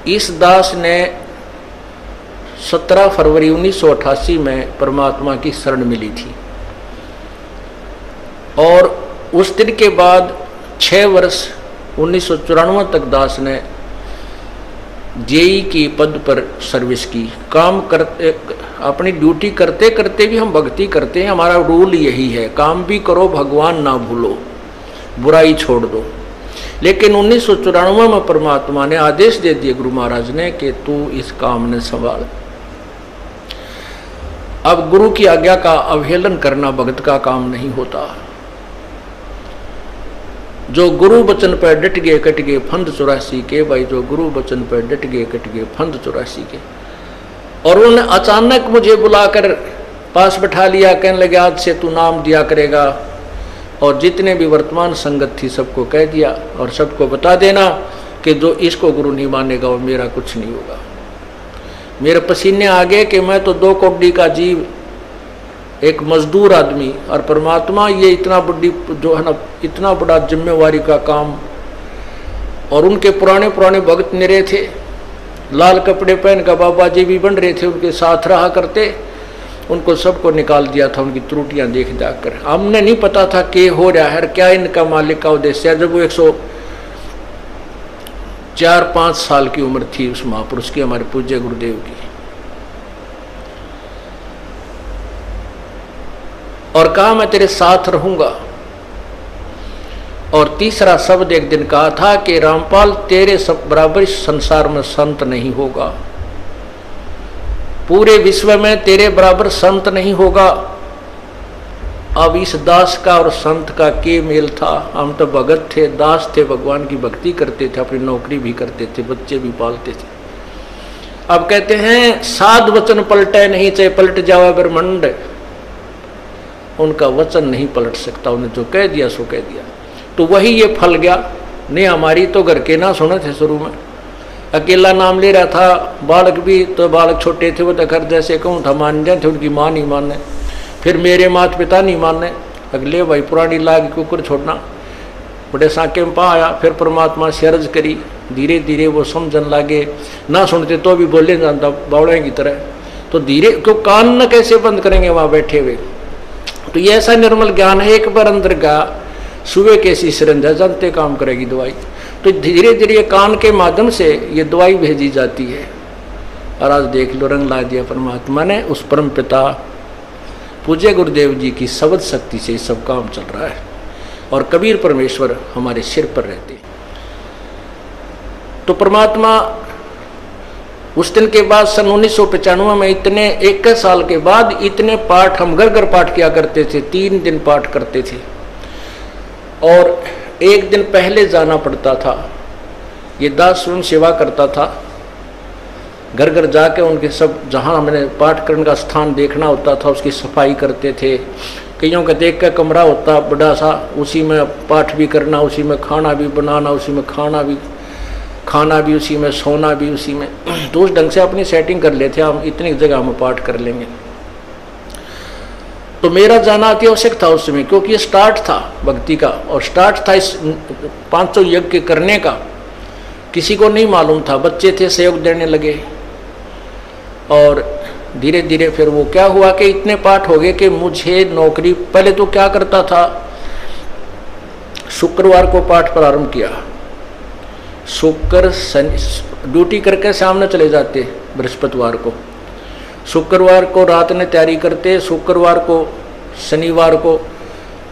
इस दास ने 17 फरवरी 1988 में परमात्मा की शरण मिली थी और उस दिन के बाद 6 वर्ष 1994 तक दास ने जेई की पद पर सर्विस की। काम करते, अपनी ड्यूटी करते करते भी हम भक्ति करते हैं। हमारा रूल यही है, काम भी करो भगवान ना भूलो, बुराई छोड़ दो। लेकिन 1994 में परमात्मा ने आदेश दे दिए गुरु महाराज ने कि तू इस काम ने संभाल। अब गुरु की आज्ञा का अवहेलन करना भगत का काम नहीं होता। जो गुरु वचन पर डट गए कट गए फंद 84 के। भाई जो गुरु वचन पर डट गए कट गए फंद 84 के। और उन्होंने अचानक मुझे बुलाकर पास बैठा लिया, कहने लगे आज से तू नाम दिया करेगा और जितने भी वर्तमान संगत थी सबको कह दिया और सबको बता देना कि जो इसको गुरु नहीं मानेगा वो मेरा कुछ नहीं होगा। मेरे पसीने आ गए कि मैं तो 2 कौड़ी का जीव, एक मजदूर आदमी, और परमात्मा ये इतना बड़ी जो है ना, इतना बड़ा जिम्मेवारी का काम। और उनके पुराने पुराने भक्त निरे थे, लाल कपड़े पहन कर बाबा जी भी बन रहे थे, उनके साथ रहा करते। उनको सबको निकाल दिया था उनकी त्रुटियां देख जाकर। हमने नहीं पता था कि हो रहा है क्या इनका मालिक का उद्देश्य है। जब वो 104-5 साल की उम्र थी उस महापुरुष की, हमारे पूज्य गुरुदेव की, और कहा मैं तेरे साथ रहूंगा। और तीसरा शब्द एक दिन कहा था कि रामपाल तेरे सब बराबर इस संसार में संत नहीं होगा, पूरे विश्व में तेरे बराबर संत नहीं होगा। अब इस दास का और संत का के मेल था। हम तो भगत थे, दास थे, भगवान की भक्ति करते थे, अपनी नौकरी भी करते थे, बच्चे भी पालते थे। अब कहते हैं साध वचन पलटे नहीं, चाहे पलट जावे ब्रह्मंड, उनका वचन नहीं पलट सकता। उन्हें जो कह दिया सो कह दिया। तो वही ये फल गया। नहीं हमारी तो घर के ना सुने थे, शुरू में अकेला नाम ले रहा था। बालक भी तो बालक छोटे थे, वो तो घर जैसे कहूँ था मान जाए थे, उनकी माँ नहीं माने, फिर मेरे माता पिता नहीं माने। अगले भाई पुरानी लाग कुकर छोड़ना, बड़े साके में पा आया। फिर परमात्मा से अर्ज करी, धीरे धीरे वो समझन लागे। ना सुनते तो भी बोले जानता बावड़े की तरह। तो धीरे क्यों कान न कैसे बंद करेंगे वहाँ बैठे हुए। तो ये ऐसा निर्मल ज्ञान है, एक बार अंदर का सुबह कैसी सिरंजा जानते काम करेगी दवाई। तो धीरे धीरे कान के माध्यम से ये दवाई भेजी जाती है। और आज देख लो रंग ला दिया परमात्मा ने। उस परम पिता पूज्य गुरुदेव जी की शब्द शक्ति से सब काम चल रहा है और कबीर परमेश्वर हमारे सिर पर रहते। तो परमात्मा उस दिन के बाद सन 1995 में इतने 21 साल के बाद इतने पाठ हम घर घर पाठ किया करते थे। 3 दिन पाठ करते थे और 1 दिन पहले जाना पड़ता था। ये दास स्वयं सेवा करता था, घर घर जाके उनके सब जहाँ हमने पाठ करने का स्थान देखना होता था उसकी सफाई करते थे। कईयों का देख कर कमरा होता बड़ा सा, उसी में पाठ भी करना, उसी में खाना भी बनाना, उसी में खाना भी उसी में, सोना भी उसी में। तो उस ढंग से अपनी सेटिंग कर लेते हम, इतनी जगह में पाठ कर लेंगे। तो मेरा जाना अति आवश्यक था उस समय, क्योंकि ये स्टार्ट था भक्ति का और स्टार्ट था इस 500 यज्ञ करने का। किसी को नहीं मालूम था, बच्चे थे सहयोग देने लगे। और धीरे धीरे फिर वो क्या हुआ कि इतने पाठ हो गए कि मुझे नौकरी, पहले तो क्या करता था, शुक्रवार को पाठ प्रारंभ किया। शुक्र शनि ड्यूटी करके सामने चले जाते बृहस्पतिवार को, शुक्रवार को रात में तैयारी करते, शुक्रवार को शनिवार को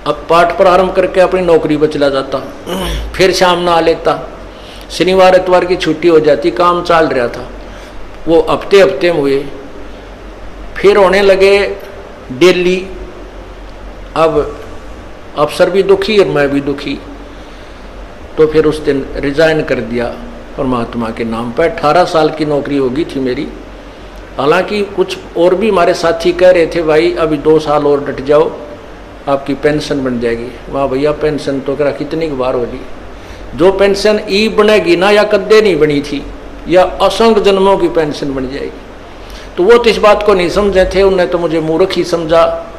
अब पाठ प्रारंभ करके अपनी नौकरी पर चला जाता। फिर शाम ना आ लेता, शनिवार इतवार की छुट्टी हो जाती। काम चल रहा था वो हफ्ते में हुए, फिर होने लगे डेली। अब अफसर भी दुखी और मैं भी दुखी, तो फिर उस दिन रिजाइन कर दिया परमात्मा के नाम पर। 18 साल की नौकरी होगी थी मेरी। हालांकि कुछ और भी हमारे साथी कह रहे थे भाई अभी 2 साल और डट जाओ आपकी पेंशन बन जाएगी। वाह भैया पेंशन तो करा कितनी बार होगी। जो पेंशन ई बनेगी ना या कद्दे नहीं बनी थी, या असंख्य जन्मों की पेंशन बन जाएगी। तो वो तो इस बात को नहीं समझे थे, उन्हें तो मुझे मूर्ख ही समझा।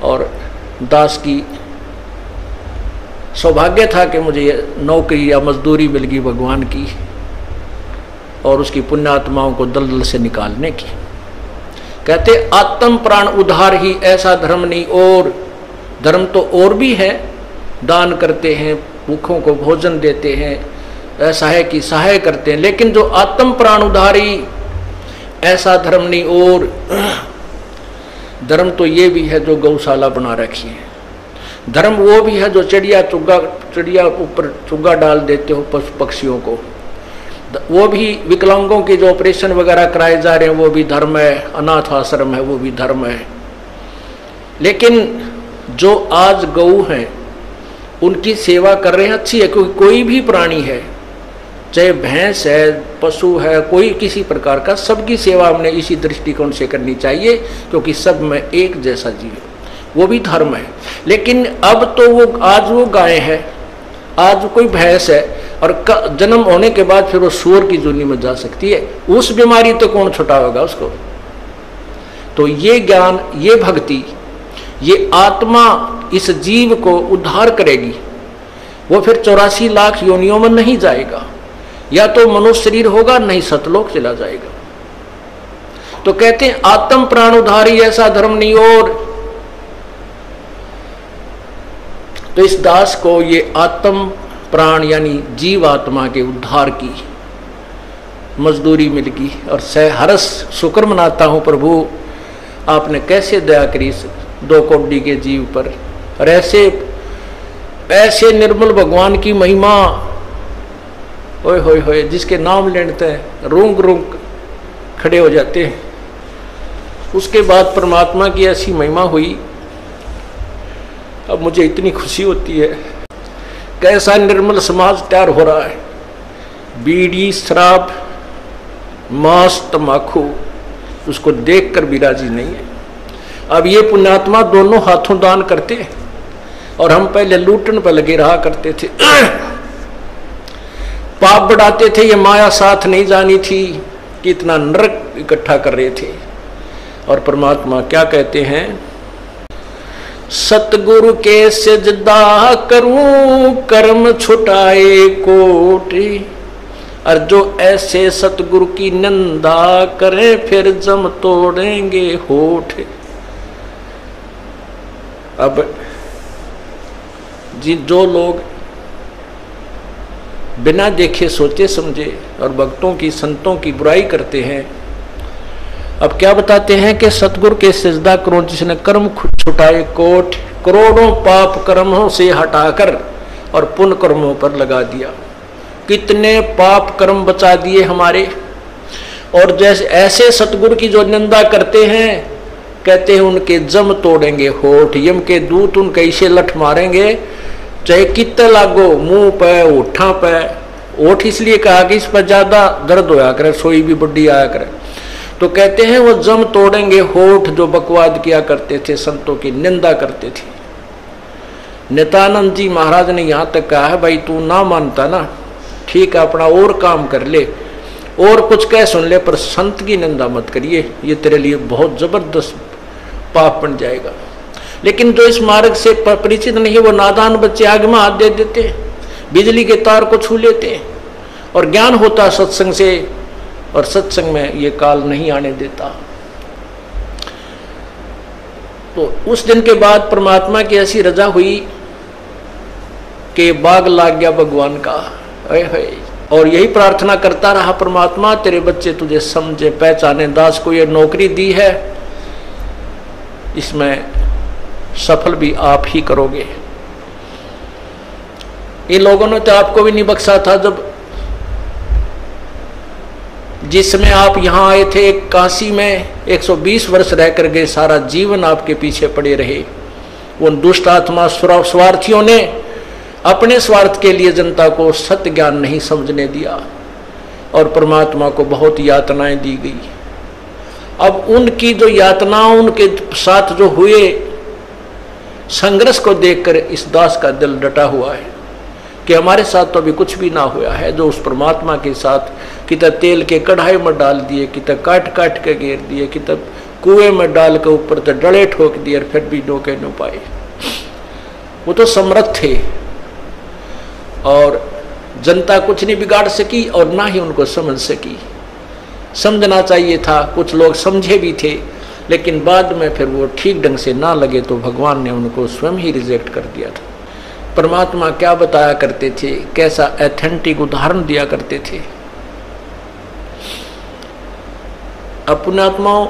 और दास की सौभाग्य था कि मुझे नौकरी या मजदूरी मिल गई भगवान की। और उसकी पुण्यात्माओं को दलदल से निकालने की। कहते आत्म प्राण उद्धार ही ऐसा धर्म नहीं, और धर्म तो और भी है, दान करते हैं, भूखों को भोजन देते हैं, असहाय की सहाय करते हैं, लेकिन जो आत्म प्राण उद्धारी ऐसा धर्म नहीं। और धर्म तो ये भी है जो गौशाला बना रखी है, धर्म वो भी है जो चिड़िया ऊपर चुग्गा डाल देते हो पशु पक्षियों को, वो भी विकलांगों के जो ऑपरेशन वगैरह कराए जा रहे हैं वो भी धर्म है, अनाथ आश्रम है वो भी धर्म है। लेकिन जो आज गऊ हैं उनकी सेवा कर रहे हैं, अच्छी है, क्योंकि कोई भी प्राणी है, चाहे भैंस है, पशु है, कोई किसी प्रकार का, सबकी सेवा हमने इसी दृष्टिकोण से करनी चाहिए, क्योंकि सब में एक जैसा जीव, वो भी धर्म है। लेकिन अब तो वो आज वो गाय है, आज कोई भैंस है, और जन्म होने के बाद फिर वो सूअर की जूनी में जा सकती है, उस बीमारी तो कौन छुटाएगा उसको। तो ये ज्ञान, ये भक्ति, ये आत्मा इस जीव को उद्धार करेगी। वो फिर 84 लाख योनियों में नहीं जाएगा, या तो मनुष्य शरीर होगा, नहीं सतलोक चला जाएगा। तो कहते हैं आत्म प्राण उद्धारी ऐसा धर्म नहीं। और तो इस दास को ये आत्म प्राण यानी जीव आत्मा के उद्धार की मजदूरी मिल गई, और हर्ष शुक्र मनाता हूं प्रभु, आपने कैसे दया करी 2 कोटि के जीव पर। और ऐसे निर्मल भगवान की महिमा, ओए होए होए, जिसके नाम लेते हैं रूंग रूंग खड़े हो जाते हैं। उसके बाद परमात्मा की ऐसी महिमा हुई, अब मुझे इतनी खुशी होती है। कैसा निर्मल समाज तैयार हो रहा है। बीड़ी, शराब, मांस, तम्बाकू, उसको देखकर भी राजी नहीं है। अब ये पुण्यात्मा दोनों हाथों दान करते हैं, और हम पहले लूटन पर लगे रहा करते थे, पाप बढ़ाते थे, ये माया साथ नहीं जानी थी कि इतना नरक इकट्ठा कर रहे थे। और परमात्मा क्या कहते हैं, सतगुरु के सजदा करूं कर्म छुटाए कोटि, और जो ऐसे सतगुरु की निंदा करें फिर जम तोड़ेंगे होठ। अब जो लोग बिना देखे सोचे समझे और भक्तों की, संतों की बुराई करते हैं, अब क्या बताते हैं कि सतगुरु के सजदा करो जिसने कर्म छुटाए कोट, करोड़ों पाप कर्मों से हटाकर और पुण्य कर्मों पर लगा दिया। कितने पाप कर्म बचा दिए हमारे। और जैसे ऐसे सतगुरु की जो निंदा करते हैं, कहते हैं उनके जम तोड़ेंगे होठ, यम के दूत उनके इसे लठ मारेंगे, चाहे कितने लागो, मुंह पे, होठा पे। होठ इसलिए कहा कि इस पर ज्यादा दर्द होया करे, सोई भी बड्डी आया करे। तो कहते हैं वो जम तोड़ेंगे होठ जो बकवाद किया करते थे, संतों की निंदा करते थे। नित्यानंद जी महाराज ने यहाँ तक कहा है, भाई तू ना मानता ना, ठीक है अपना और काम कर ले और कुछ कह सुन ले, पर संत की निंदा मत करिए, ये तेरे लिए बहुत जबरदस्त पाप बन जाएगा। लेकिन जो इस मार्ग से परिचित नहीं है, वो नादान बच्चे आग में हाथ दे देते, बिजली के तार को छू लेते, और ज्ञान होता सत्संग से, और सत्संग में ये काल नहीं आने देता। तो उस दिन के बाद परमात्मा की ऐसी रजा हुई कि बाग लाग गया भगवान का। और यही प्रार्थना करता रहा, परमात्मा तेरे बच्चे तुझे समझे पहचाने, दास को ये नौकरी दी है, इसमें सफल भी आप ही करोगे। इन लोगों ने तो आपको भी नहीं बख्शा था, जब जिसमें आप यहाँ आए थे काशी में 120 वर्ष रह कर गए, सारा जीवन आपके पीछे पड़े रहे। उन दुष्ट आत्मा स्वार्थियों ने अपने स्वार्थ के लिए जनता को सत्य ज्ञान नहीं समझने दिया, और परमात्मा को बहुत यातनाएं दी गई। अब उनकी जो यातनाओं, उनके साथ जो हुए संघर्ष को देखकर इस दास का दिल डटा हुआ है कि हमारे साथ तो अभी कुछ भी ना हुआ है। जो उस परमात्मा के साथ कितना तेल के कढ़ाई में डाल दिए, कितना काट काट के घेर दिए, कितना कुएं में डाल के ऊपर तो डले ठोक दिए, और फिर भी डोके न पाए। वो तो समर्थ थे, और जनता कुछ नहीं बिगाड़ सकी और ना ही उनको समझ सकी। समझना चाहिए था, कुछ लोग समझे भी थे, लेकिन बाद में फिर वो ठीक ढंग से ना लगे तो भगवान ने उनको स्वयं ही रिजेक्ट कर दिया था। परमात्मा क्या बताया करते थे, कैसा ऑथेंटिक उदाहरण दिया करते थे। अपने आत्माओं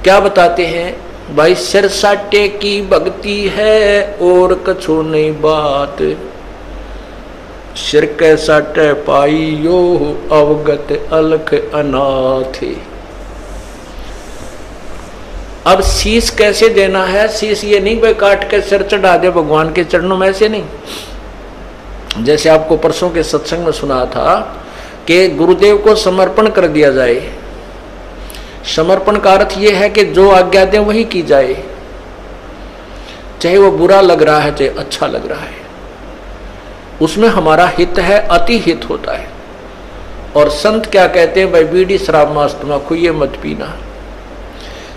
क्या बताते हैं, भाई सिर साटे की भक्ति है और कछु नहीं बात, सिर के साटे पाइयो अवगत अलख अनाथ। अब शीश कैसे देना है, शीश ये नहीं भाई काट के सिर चढ़ा दे भगवान के चरणों में, ऐसे नहीं। जैसे आपको परसों के सत्संग में सुना था कि गुरुदेव को समर्पण कर दिया जाए। समर्पण का अर्थ यह है कि जो आज्ञा दे वही की जाए, चाहे वो बुरा लग रहा है चाहे अच्छा लग रहा है, उसमें हमारा हित है, अति हित होता है। और संत क्या कहते हैं, भाई बीड़ी शराब मांस तम्बाकू ये मत पीना।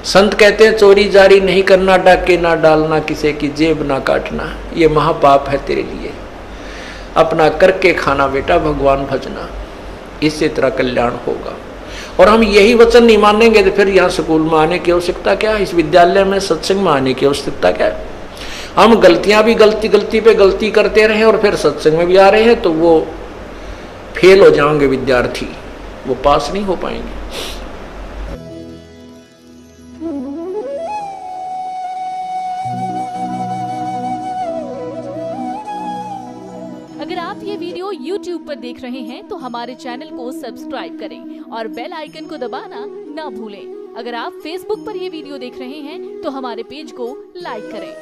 संत कहते हैं चोरी जारी नहीं करना, डाके ना डालना, किसी की जेब ना काटना, ये महापाप है तेरे लिए। अपना करके खाना बेटा, भगवान भजना, इससे तेरा कल्याण होगा। और हम यही वचन नहीं मानेंगे तो फिर यहाँ स्कूल में आने की आवश्यकता क्या है, इस विद्यालय में सत्संग में आने की आवश्यकता क्या है। हम गलतियां भी गलती पे गलती करते रहे और फिर सत्संग में भी आ रहे हैं तो वो फेल हो जाएंगे विद्यार्थी, वो पास नहीं हो पाएंगे। अगर आप ये वीडियो YouTube पर देख रहे हैं तो हमारे चैनल को सब्सक्राइब करें और बेल आइकन को दबाना ना भूलें। अगर आप Facebook पर ये वीडियो देख रहे हैं तो हमारे पेज को लाइक करें।